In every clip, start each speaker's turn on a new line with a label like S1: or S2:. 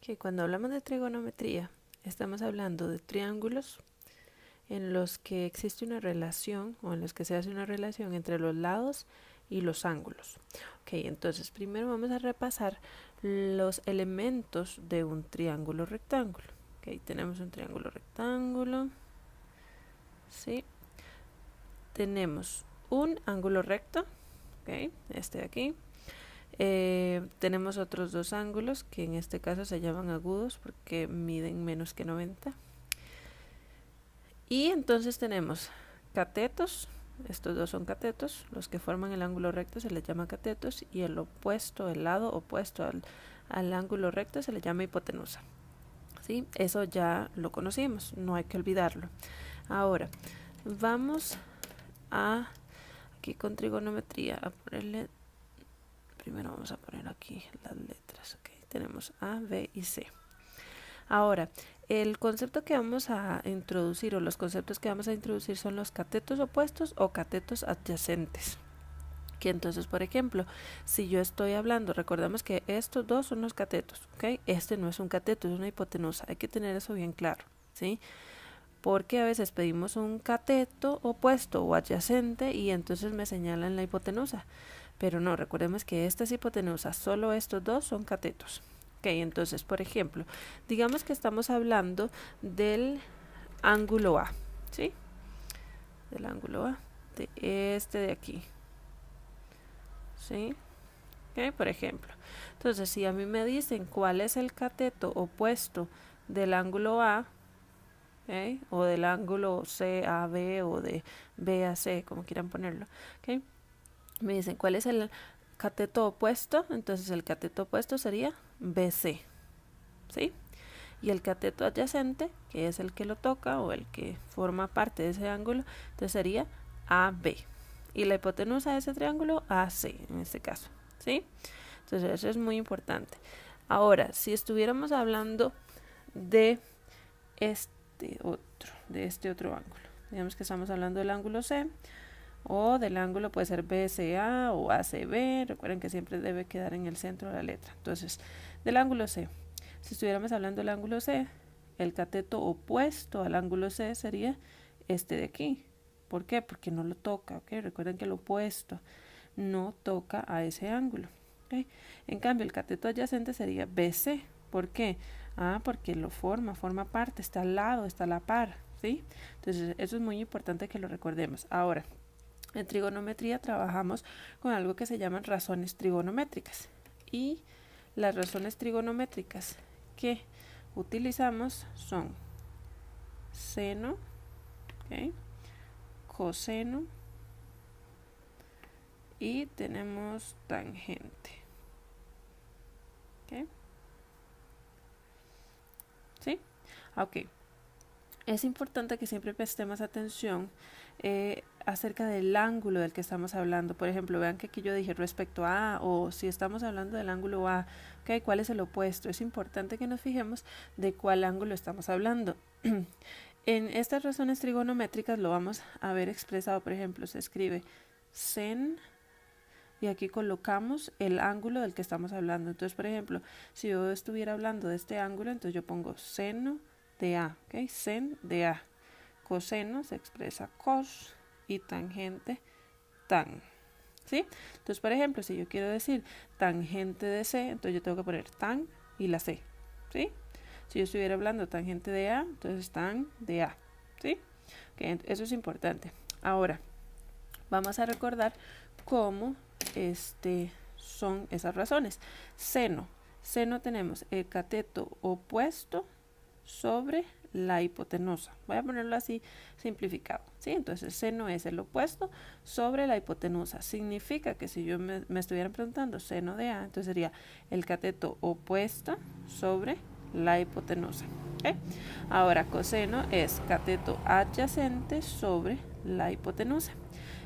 S1: Que cuando hablamos de trigonometría, estamos hablando de triángulos en los que existe una relación o en los que se hace una relación entre los lados y los ángulos. Ok, entonces primero vamos a repasar los elementos de un triángulo rectángulo. Ok, tenemos un triángulo rectángulo. Sí. Tenemos un ángulo recto. Ok, este de aquí. Tenemos otros dos ángulos que en este caso se llaman agudos porque miden menos que 90. Y entonces tenemos catetos, estos dos son catetos, los que forman el ángulo recto se les llama catetos y el opuesto, el lado opuesto al ángulo recto se le llama hipotenusa. ¿Sí? Eso ya lo conocimos, no hay que olvidarlo. Ahora, vamos a, aquí con trigonometría, a ponerle, primero vamos a poner aquí las letras, okay. Tenemos A, B y C. Ahora, el concepto que vamos a introducir o los conceptos que vamos a introducir son los catetos opuestos o catetos adyacentes. Que entonces, por ejemplo, si yo estoy hablando, recordemos que estos dos son los catetos, ¿ok? Este no es un cateto, es una hipotenusa. Hay que tener eso bien claro, ¿sí? Porque a veces pedimos un cateto opuesto o adyacente y entonces me señalan la hipotenusa. Pero no, recordemos que esta es hipotenusa, solo estos dos son catetos. Ok, entonces, por ejemplo, digamos que estamos hablando del ángulo A, ¿sí? Del ángulo A, de este de aquí, ¿sí? Ok, por ejemplo. Entonces, si a mí me dicen cuál es el cateto opuesto del ángulo A, ¿okay? O del ángulo CAB o de BAC, como quieran ponerlo, ¿ok? Me dicen cuál es el cateto opuesto, entonces el cateto opuesto sería BC, ¿sí? Y el cateto adyacente, que es el que lo toca o el que forma parte de ese ángulo, entonces sería AB. Y la hipotenusa de ese triángulo, AC en este caso, ¿sí? Entonces eso es muy importante. Ahora, si estuviéramos hablando de este otro ángulo, digamos que estamos hablando del ángulo C, o del ángulo puede ser BCA o ACB, recuerden que siempre debe quedar en el centro de la letra. Entonces, del ángulo C, si estuviéramos hablando del ángulo C, el cateto opuesto al ángulo C sería este de aquí. ¿Por qué? Porque no lo toca, ¿ok? Recuerden que el opuesto no toca a ese ángulo, ¿ok? En cambio, el cateto adyacente sería BC. ¿Por qué? Porque lo forma parte, está al lado, está a la par, ¿sí? Entonces, eso es muy importante que lo recordemos. Ahora, en trigonometría trabajamos con algo que se llaman razones trigonométricas y las razones trigonométricas que utilizamos son seno, ¿okay? Coseno y tenemos tangente, ¿okay? ¿Sí? Ok. Es importante que siempre prestemos atención acerca del ángulo del que estamos hablando. Por ejemplo, vean que aquí yo dije respecto a o si estamos hablando del ángulo A, ¿okay? ¿Cuál es el opuesto? Es importante que nos fijemos de cuál ángulo estamos hablando. En estas razones trigonométricas lo vamos a ver expresado, por ejemplo, se escribe sen y aquí colocamos el ángulo del que estamos hablando. Entonces, por ejemplo, si yo estuviera hablando de este ángulo, entonces yo pongo seno de A, ¿ok? Sen de A. Coseno se expresa cos y tangente tan, ¿sí? Entonces, por ejemplo, si yo quiero decir tangente de C, entonces yo tengo que poner tan y la C, ¿sí? Si yo estuviera hablando tangente de A, entonces tan de A, ¿sí? Okay, eso es importante. Ahora, vamos a recordar cómo son esas razones. Seno. Seno tenemos el cateto opuesto sobre la hipotenusa. Voy a ponerlo así simplificado, ¿sí? Entonces, seno es el opuesto sobre la hipotenusa. Significa que si yo me estuvieran preguntando seno de A, entonces sería el cateto opuesto sobre la hipotenusa. ¿Okay? Ahora, coseno es cateto adyacente sobre la hipotenusa.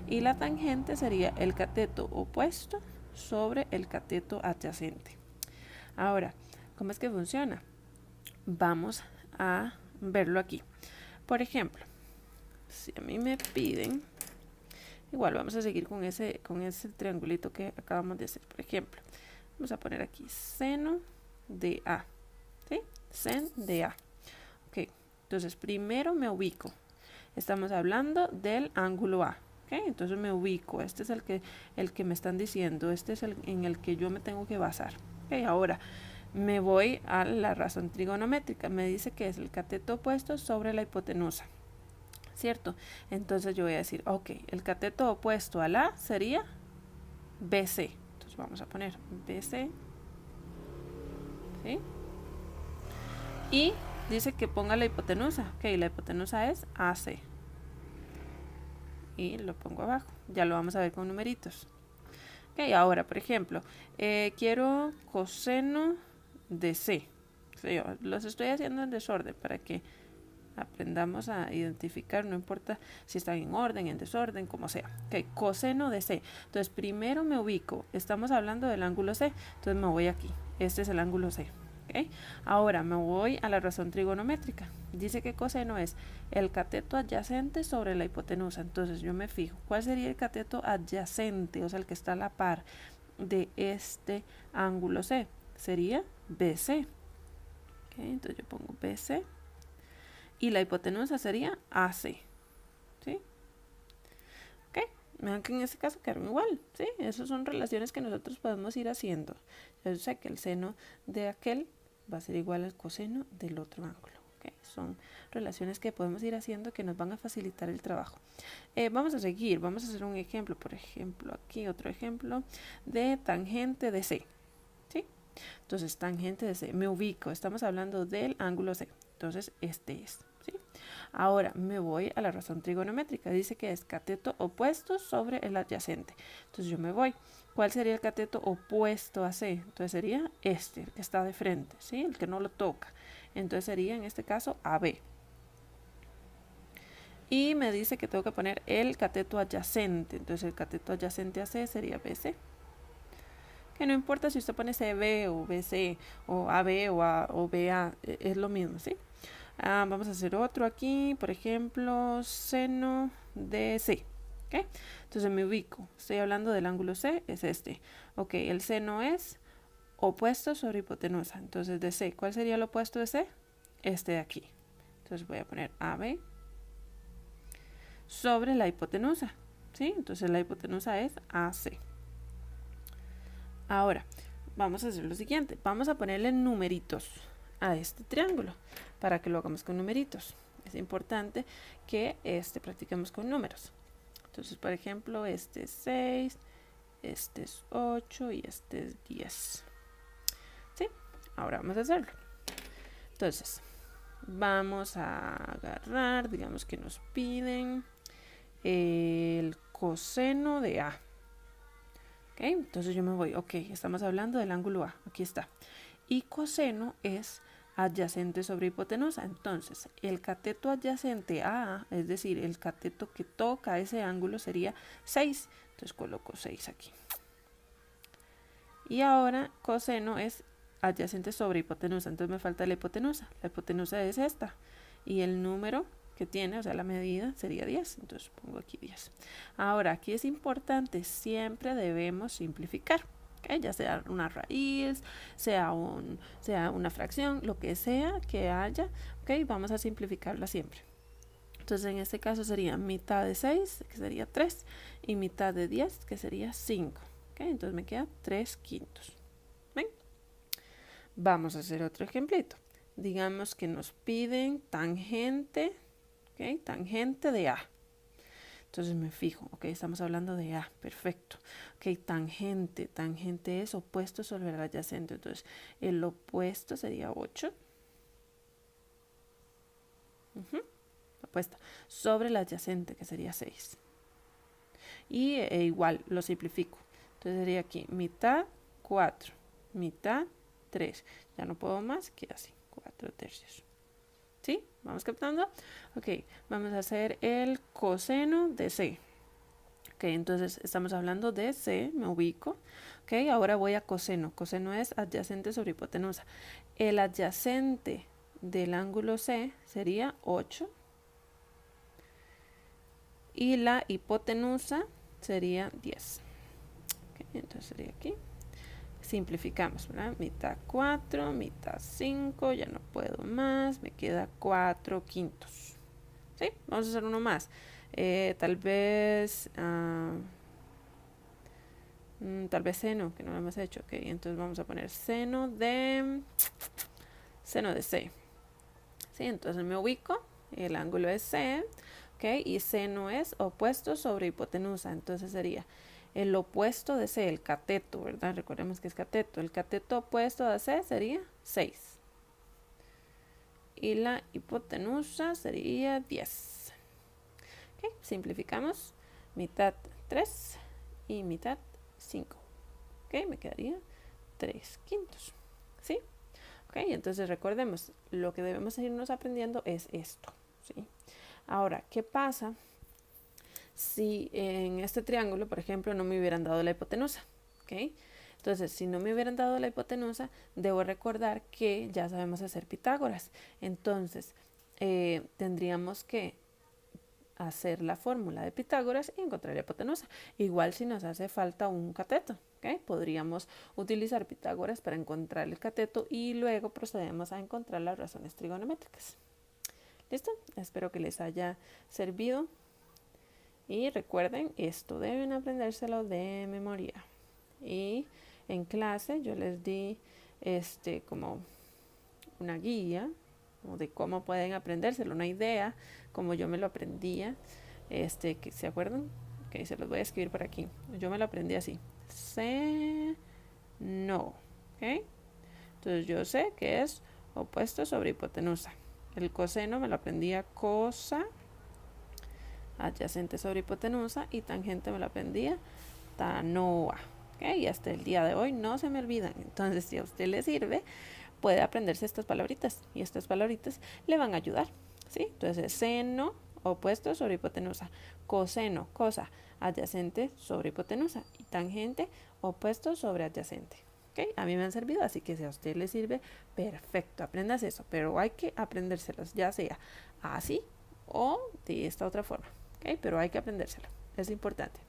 S1: Y la tangente sería el cateto opuesto sobre el cateto adyacente. Ahora, ¿cómo es que funciona? Vamos a verlo aquí. Por ejemplo, si a mí me piden, igual vamos a seguir con ese triangulito que acabamos de hacer. Por ejemplo, vamos a poner aquí seno de A, ¿sí? Sen de A. Ok, entonces primero me ubico. Estamos hablando del ángulo A. Okay, entonces me ubico. Este es el que me están diciendo. Este es el en el que yo me tengo que basar. Okay, ahora me voy a la razón trigonométrica. Me dice que es el cateto opuesto sobre la hipotenusa. ¿Cierto? Entonces yo voy a decir, ok, el cateto opuesto a la sería BC. Entonces vamos a poner BC. ¿Sí? Y dice que ponga la hipotenusa. Ok, la hipotenusa es AC. Y lo pongo abajo. Ya lo vamos a ver con numeritos. Ok, ahora, por ejemplo, quiero coseno de C. Yo los estoy haciendo en desorden para que aprendamos a identificar, no importa si están en orden, en desorden, como sea. Ok, coseno de C. Entonces, primero me ubico. Estamos hablando del ángulo C. Entonces, me voy aquí. Este es el ángulo C. Okay. Ahora me voy a la razón trigonométrica. Dice que coseno es el cateto adyacente sobre la hipotenusa. Entonces yo me fijo, ¿cuál sería el cateto adyacente? O sea, el que está a la par de este ángulo C. Sería BC. Okay, entonces yo pongo BC. Y la hipotenusa sería AC. ¿Sí? Ok. Vean que en este caso quedaron igual. ¿Sí? Esas son relaciones que nosotros podemos ir haciendo. Yo sé que el seno de aquel va a ser igual al coseno del otro ángulo. ¿Okay? Son relaciones que podemos ir haciendo que nos van a facilitar el trabajo. Vamos a seguir, vamos a hacer un ejemplo, por ejemplo, aquí otro ejemplo de tangente de C. ¿Sí? Entonces, tangente de C, me ubico, estamos hablando del ángulo C. Entonces, este es. ¿Sí? Ahora me voy a la razón trigonométrica. Dice que es cateto opuesto sobre el adyacente. Entonces yo me voy. ¿Cuál sería el cateto opuesto a C? Entonces sería este, el que está de frente, ¿sí? El que no lo toca. Entonces sería en este caso AB. Y me dice que tengo que poner el cateto adyacente. Entonces el cateto adyacente a C sería BC. Que no importa si usted pone CB o BC o AB o BA, es lo mismo, ¿sí? Vamos a hacer otro aquí, por ejemplo, seno de C. ¿Okay? Entonces me ubico, estoy hablando del ángulo C, es este. Ok, el seno es opuesto sobre hipotenusa. Entonces de C, ¿cuál sería el opuesto de C? Este de aquí. Entonces voy a poner AB sobre la hipotenusa. ¿Sí? Entonces la hipotenusa es AC. Ahora, vamos a hacer lo siguiente. Vamos a ponerle numeritos a este triángulo para que lo hagamos con numeritos. Es importante que practiquemos con números. Entonces, por ejemplo, este es 6, este es 8 y este es 10. ¿Sí? Ahora vamos a hacerlo. Entonces, vamos a agarrar, digamos que nos piden el coseno de A. ¿Ok? Entonces yo me voy, ok, estamos hablando del ángulo A, aquí está. Y coseno es adyacente sobre hipotenusa. Entonces, el cateto adyacente a A, es decir, el cateto que toca ese ángulo sería 6. Entonces coloco 6 aquí. Y ahora coseno es adyacente sobre hipotenusa. Entonces me falta la hipotenusa. La hipotenusa es esta. Y el número que tiene, o sea, la medida sería 10. Entonces pongo aquí 10. Ahora, aquí es importante, siempre debemos simplificar. ¿Okay? Ya sea una raíz, sea una fracción, lo que sea que haya, ¿okay? Vamos a simplificarla siempre. Entonces en este caso sería mitad de 6, que sería 3, y mitad de 10, que sería 5. ¿Okay? Entonces me queda 3/5. ¿Ven? Vamos a hacer otro ejemplito. Digamos que nos piden tangente, ¿okay? Tangente de A. Entonces me fijo, ok, estamos hablando de A, perfecto. Ok, tangente es opuesto sobre el adyacente, entonces el opuesto sería 8. Opuesto sobre el adyacente, que sería 6. Y igual, lo simplifico. Entonces sería aquí mitad 4, mitad 3. Ya no puedo más, queda así, 4/3. ¿Sí? ¿Vamos captando? Ok, vamos a hacer el coseno de C. Ok, entonces estamos hablando de C, me ubico. Ok, ahora voy a coseno. Coseno es adyacente sobre hipotenusa. El adyacente del ángulo C sería 8. Y la hipotenusa sería 10. Okay, entonces sería aquí simplificamos, ¿verdad? Mitad 4, mitad 5, ya no puedo más, me queda 4 quintos. ¿Sí? Vamos a hacer uno más. Tal vez seno, que no lo hemos hecho. Ok, entonces vamos a poner seno de C. ¿Sí? Entonces me ubico, el ángulo es C, ¿ok? Y seno es opuesto sobre hipotenusa, entonces sería el opuesto de C, el cateto, ¿verdad? Recordemos que es cateto. El cateto opuesto a C sería 6. Y la hipotenusa sería 10. ¿Ok? Simplificamos. Mitad 3 y mitad 5. ¿Ok? Me quedaría 3 quintos. ¿Sí? ¿Ok? Entonces recordemos, lo que debemos irnos aprendiendo es esto. ¿Sí? Ahora, ¿qué pasa si en este triángulo, por ejemplo, no me hubieran dado la hipotenusa? ¿Ok? Entonces, si no me hubieran dado la hipotenusa, debo recordar que ya sabemos hacer Pitágoras. Entonces, tendríamos que hacer la fórmula de Pitágoras y encontrar la hipotenusa. Igual si nos hace falta un cateto, ¿okay? Podríamos utilizar Pitágoras para encontrar el cateto y luego procedemos a encontrar las razones trigonométricas. ¿Listo? Espero que les haya servido. Y recuerden, esto deben aprendérselo de memoria. Y en clase yo les di como una guía de cómo pueden aprendérselo, una idea, como yo me lo aprendía, que ¿se acuerdan? Ok, se los voy a escribir por aquí. Yo me lo aprendí así. Seno. ¿Ok? Entonces yo sé que es opuesto sobre hipotenusa. El coseno me lo aprendía cosa adyacente sobre hipotenusa y tangente me lo aprendía tanoa. ¿Ok? Y hasta el día de hoy no se me olvidan. Entonces, si a usted le sirve, puede aprenderse estas palabritas y estas palabritas le van a ayudar, ¿sí? Entonces, seno opuesto sobre hipotenusa, coseno, cosa adyacente sobre hipotenusa y tangente opuesto sobre adyacente. ¿Okay? A mí me han servido, así que si a usted le sirve, perfecto, aprendas eso, pero hay que aprendérselos, ya sea así o de esta otra forma, ¿okay? Pero hay que aprendérselo, es importante.